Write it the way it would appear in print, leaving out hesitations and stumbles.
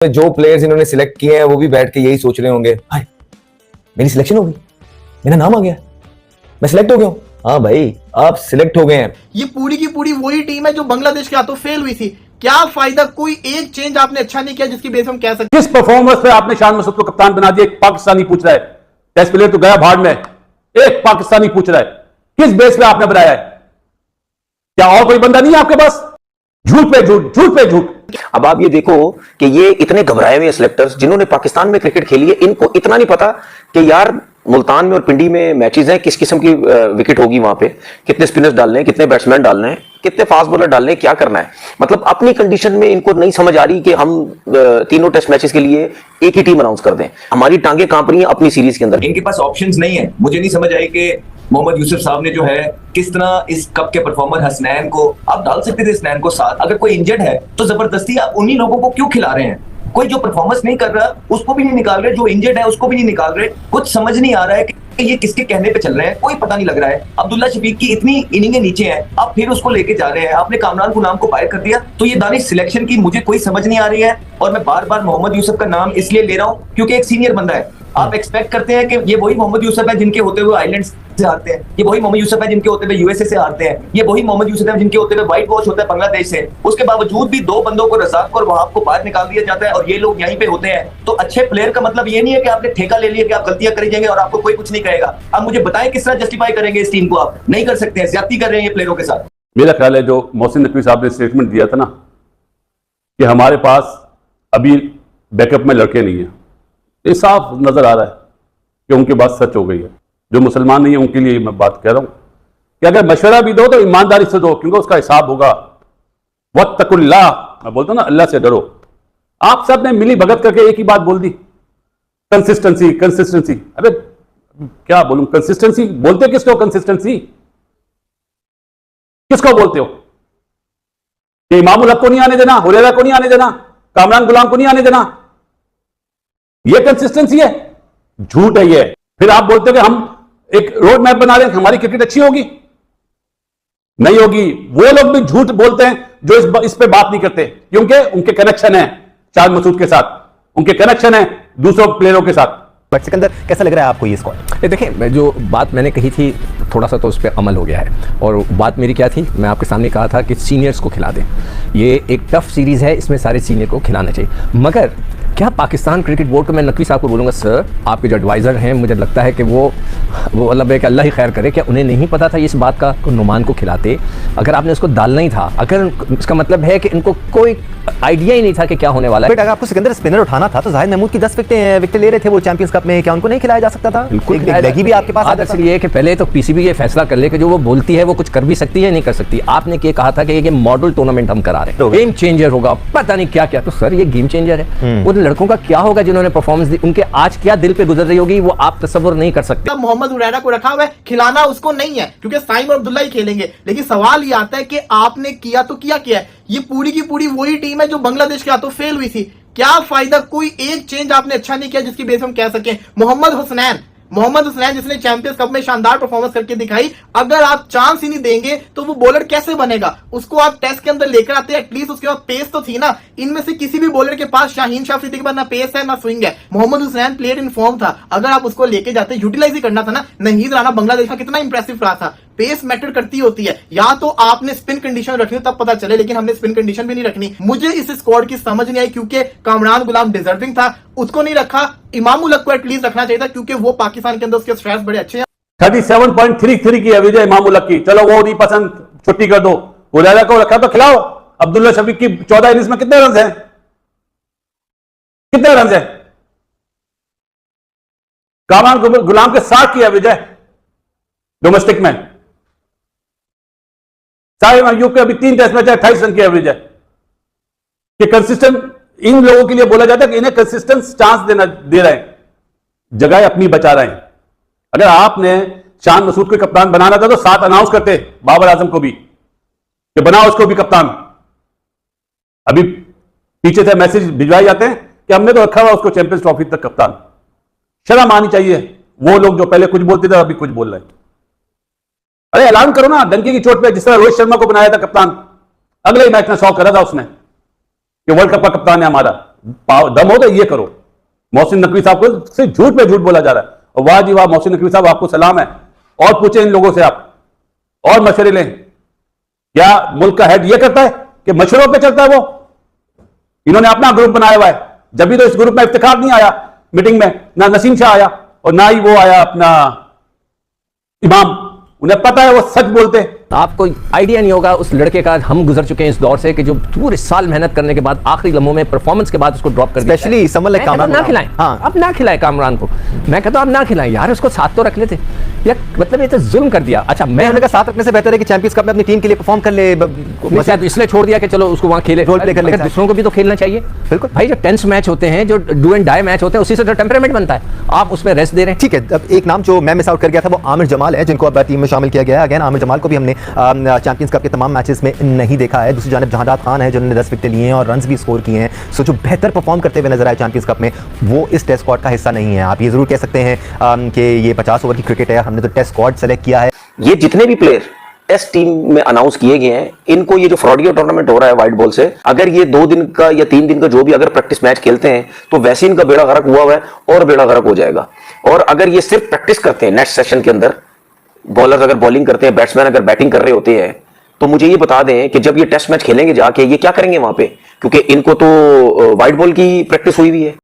जो प्लेयर्स इन्होंने सिलेक्ट किए हैं वो भी बैठ के यही सोच रहे होंगे, हाय मेरी सिलेक्शन हो गई, मेरा नाम आ गया, मैं सिलेक्ट हो गया हूं। हाँ भाई, आप सिलेक्ट हो गए हैं। ये पूरी की पूरी वही टीम है जो बांग्लादेश के हाथों फेल हुई थी। क्या फायदा, कोई एक चेंज आपने अच्छा नहीं किया जिसकी बेस हम कह सकते। किस परफॉर्मेंस पे आपने शान मसूद को कप्तान बना दिया? एक पाकिस्तानी पूछ रहा है, टेस्ट प्लेयर तो गया भाड़ में, एक पाकिस्तानी पूछ रहा है, किस बेस पे आपने बनाया है? क्या और कोई बंदा नहीं है आपके पास? झूठ पे झूठ, झूठ पे झूठ। अब आप ये देखो कि ये इतने घबराए हुए सिलेक्टर्स जिन्होंने पाकिस्तान में क्रिकेट खेली है, इनको इतना नहीं पता कि यार मुल्तान में और पिंडी में मैचेस हैं, किस किस्म की विकेट होगी वहां पे, कितने स्पिनर्स डालने हैं, कितने बैट्समैन डालने हैं, कितने फास्ट बॉलर डालने हैं, क्या करना है। मतलब अपनी कंडीशन में इनको नहीं समझ आ रही कि हम तीनों टेस्ट मैचेस के लिए एक ही टीम अनाउंस कर दें। हमारी टांगे कांप रही हैं अपनी सीरीज के अंदर। इनके पास ऑप्शंस नहीं है। मुझे नहीं समझ आई कि मोहम्मद यूसुफ साहब ने जो है किस तरह इस कप के परफॉर्मर हसनैन को, आप डाल सकते थे हसनैन को साथ, अगर कोई इंजर्ड है तो जबरदस्ती आप उन्हीं लोगों को क्यों खिला रहे हैं? कोई जो परफॉर्मेंस नहीं कर रहा उसको भी नहीं निकाल रहे, जो इंजर्ड है उसको भी नहीं निकाल रहे। कुछ समझ नहीं आ रहा है कि ये किसके कहने पे चल रहे हैं, कोई पता नहीं लग रहा है। अब्दुल्ला शफीक की इतनी इनिंगें नीचे हैं, आप फिर उसको लेके जा रहे हैं। आपने कामरान गुलाम को बाहर कर दिया, तो ये दानिश सिलेक्शन की मुझे कोई समझ नहीं आ रही है। और मैं बार बार मोहम्मद यूसुफ का नाम इसलिए ले रहा हूं क्योंकि एक सीनियर बंदा है। आप एक्सपेक्ट करते हैं कि ये वही मोहम्मद यूसुफ है जिनके होते हुए आइलैंड से हारते हैं, ये वही मोहम्मद यूसुफ है जिनके होते हुए यूएसए से हारते हैं, ये वही मोहम्मद यूसुफ है जिनके होते हुए व्हाइट वॉश होता है बांग्लादेश से। उसके बावजूद भी दो बंदों को रज़ाक और वहाब को बाहर निकाल दिया जाता है और ये लोग यहीं पे होते हैं। तो अच्छे प्लेयर का मतलब ये नहीं है कि आपने ठेका ले लिया कि आप गलतियां करी जाएंगे और आपको कोई कुछ नहीं कहेगा। अब मुझे बताएं किस तरह जस्टिफाई करेंगे इस टीम को? आप नहीं कर सकते हैं, ज्यादती कर रहे हैं ये प्लेयरों के साथ। मेरा ख्याल है जो मोहसिन नकवी साहब ने स्टेटमेंट दिया था ना कि हमारे पास अभी बैकअप में लड़के नहीं है, ये साफ नजर आ रहा है कि उनकी बात सच हो गई है। जो मुसलमान नहीं है उनके लिए मैं बात कह रहा हूं कि अगर मशवरा भी दो तो ईमानदारी से दो, क्योंकि उसका हिसाब होगा। वत्तकुल्लाह, मैं बोलता हूं ना, अल्लाह से डरो। आप सब ने मिली भगत करके एक ही बात बोल दी, कंसिस्टेंसी कंसिस्टेंसी। अरे क्या बोलूं, कंसिस्टेंसी बोलते किसको? कंसिस्टेंसी किसको बोलते हो? कि इमामुल हक को नहीं आने देना, हुरैरा को नहीं आने देना, कामरान गुलाम को नहीं आने देना, ये कंसिस्टेंसी है? झूठ है ये। फिर आप बोलते हो कि हम एक रोड मैप बना रहे हैं, हमारी क्रिकेट अच्छी होगी, नहीं होगी। वो लोग भी झूठ बोलते हैं जो इस पे बात नहीं करते, क्योंकि उनके कनेक्शन है शान मसूद के साथ, उनके कनेक्शन है दूसरों प्लेयरों के साथ। बट सिकंदर, कैसा लग रहा है आपको ये स्क्वाड? देखिए, जो बात मैंने कही थी थोड़ा सा तो उस पर अमल हो गया है। और बात मेरी क्या थी, मैं आपके सामने कहा था कि सीनियर्स को खिला दें। ये एक टफ सीरीज़ है, इसमें सारे सीनियर को खिलाना चाहिए। मगर क्या पाकिस्तान क्रिकेट बोर्ड को, मैं नकवी साहब को बोलूँगा, सर आपके जो एडवाइज़र हैं, मुझे लगता है कि वो मतलब है कि अल्लाह ही खैर करे, क्या उन्हें नहीं पता था इस बात का कि नुमान को खिलाते? अगर आपने उसको डालना ही था, अगर इसका मतलब है कि इनको कोई आइडिया ही नहीं था कि क्या होने वाला है। बट अगर आपको सिकंदर स्पिनर उठाना था तो जाहिद महमूद की 10 विकेटें ले रहे थे वो चैंपियंस कप में, क्या उनको नहीं खिलाया जा सकता था? बिल्कुल, लेगी भी आपके पास। इसलिए कि पहले तो पीसीबी ये फैसला कर ले कि जो वो बोलती है वो कुछ कर भी सकती है, नहीं कर सकती। आपने ये कहा था कि ये मॉडल टूर्नामेंट हम करा रहे हैं, गेम चेंजर होगा, पता नहीं क्या क्या। तो सर ये गेम चेंजर है। उन लड़कों का क्या होगा जिन्होंने परफॉर्मेंस दी, उनके आज क्या दिल पे गुजर रही होगी, वो आप तस्वर नहीं कर सकते। मोहम्मद हुरैरा को रखा हुआ है, खिलाना उसको नहीं है क्योंकि साइम और अब्दुल्ला ही खेलेंगे। लेकिन सवाल ये आता है कि आपने किया तो क्या किया है? ये पूरी की पूरी वही टीम है जो बांग्लादेश के हाथों फेल हुई थी। क्या फायदा, कोई एक चेंज आपने अच्छा नहीं किया जिसकी बेस हम कह सकें। मोहम्मद हुसनैन जिसने चैंपियंस कप में शानदार परफॉर्मेंस करके दिखाई, अगर आप चांस ही नहीं देंगे तो वो बॉलर कैसे बनेगा? उसको आप टेस्ट के अंदर लेकर आते, एटलीस्ट उसके बाद पेस तो थी ना। इनमें से किसी भी बॉलर के पास शाहीन शाह अफरीदी के बाद ना पेस है ना स्विंग है। Mohammad Hussain player in form था, अगर आप उसको लेके जाते, यूटिलाइज ही करना था ना। नहीद राना बांग्लादेश का कितना इंप्रेसिव रहा था। पेस मैटर करती होती है, या तो आपने स्पिन कंडीशन रखनी तब पता चले, लेकिन हमने स्पिन कंडीशन भी नहीं रखनी। मुझे इस स्क्वाड की समझ नहीं आई क्योंकि कामरान गुलाम डिजर्विंग था, उसको नहीं रखा। इमामुल हक को एटलीस्ट रखना चाहिए था क्योंकि वो पाकिस्तान के अंदर उसके स्ट्रेस बड़े अच्छे हैं। 37.33 की एवरेज है इमामुल हक की। चलो वो नहीं पसंद, छुट्टी कर दो। हुरैरा को रखा तो खिलाओ। अब्दुल्ला शफीक की 14 इनिंग्स में कितने रन हैं? कितने रन हैं? कामरान गुलाम के 60 की एवरेज है डोमेस्टिक में। साहिब अयूब के अभी 3 टेस्ट मैच है, 28 रन की एवरेज है। कि कंसिस्टेंट इन लोगों के लिए बोला जाता है कि इन्हें कंसिस्टेंट चांस दे रहे हैं, जगह अपनी बचा रहे हैं। अगर आपने शान मसूद को कप्तान बनाना था तो साथ अनाउंस करते बाबर आजम को भी कि बनाओ उसको भी कप्तान। अभी पीछे से मैसेज भिजवाए जाते हैं कि हमने तो रखा हुआ उसको चैंपियंस ट्रॉफी तक कप्तान। शर्म आनी चाहिए वो लोग जो पहले कुछ बोलते थे अभी कुछ बोल रहे हैं। अरे ऐलान करो ना डंके की चोट पे, जिस तरह रोहित शर्मा को बनाया था कप्तान, अगले ही मैच में 100 करा था उसने कि वर्ल्ड कप का कप्तान है हमारा। दम हो तो ये करो। मोहसिन नकवी साहब को सिर्फ झूठ पे झूठ बोला जा रहा है। और वाह जी वाह, मोहसिन नकवी साहब आपको सलाम है। और पूछे इन लोगों से आप, और मशवरे लें। क्या मुल्क का हेड ये करता है कि मशवरों पे चलता है? वो इन्होंने अपना ग्रुप बनाया हुआ है। जब भी तो इस ग्रुप में इफ्तिखार नहीं आया मीटिंग में, ना नसीम शाह आया और ना ही वो आया अपना इमाम। उन्हें पता है वो सच बोलते हैं। आपको आइडिया नहीं होगा उस लड़के का, हम गुजर चुके हैं इस दौर से कि जो पूरे साल मेहनत करने के बाद आखिरी लम्हों में परफॉर्मेंस के बाद उसको ड्रॉप कर दिया। Especially someone like कामरान ना खिलाएं। हाँ। अब ना खिलाएं कामरान को। मैं कहता हूं अब ना खिलाएं यार, उसको साथ तो रख लेते यार। मतलब ये तो जुल्म कर दिया। अच्छा, मैं मैंने कहा साथ रखने से बेहतर है कि चैंपियंस कप में अपनी टीम के लिए परफॉर्म कर ले। शायद इसलिए छोड़ दिया कि चलो उसको वहां खेले, रोल प्ले कर ले। मगर दूसरों को भी तो खेलना चाहिए। बिल्कुल भाई, जो टेंस मैच होते हैं, जो डू एंड डाई मैच होते हैं, उसी से तो टेम्परामेंट बनता है। आप उसमें रेस्ट दे रहे हैं। ठीक है। अब एक नाम जो मैं मिस आउट कर गया था वो आमिर जमाल है, जिनको अब टीम में शामिल किया गया है। अगेन आमिर जमाल को भी हमने चैंपियंस कप के तमाम मैचेस में नहीं देखा है। दूसरी जानिब जहांदाद खान है जिन्होंने 10 विकेट लिए हैं और रन्स भी स्कोर किए हैं। सो जो बेहतर परफॉर्म करते हुए नजर आए चैंपियंस कप में, वो इस टेस्ट स्क्वाड का हिस्सा नहीं है। आप ये जरूर कह सकते हैं कि ये 50 ओवर की क्रिकेट है, हमने तो टेस्ट स्क्वाड सेलेक्ट किया है। ये जितने भी प्लेयर टेस्ट टीम में अनाउंस किए गए हैं, इनको ये जो फ्रॉडिया टूर्नामेंट हो रहा है व्हाइट बॉल से, अगर ये 2 दिन का या 3 दिन का जो भी अगर प्रैक्टिस मैच खेलते हैं तो वैसे इनका बेड़ा गर्क हुआ है और बेड़ा गर्क हो जाएगा। और अगर ये सिर्फ प्रैक्टिस करते हैं नेक्स्ट सेशन के अंदर, बॉलर अगर बॉलिंग करते हैं, बैट्समैन अगर बैटिंग कर रहे होते हैं, तो मुझे ये बता दें कि जब ये टेस्ट मैच खेलेंगे जाके ये क्या करेंगे वहां पे, क्योंकि इनको तो व्हाइट बॉल की प्रैक्टिस हुई हुई है।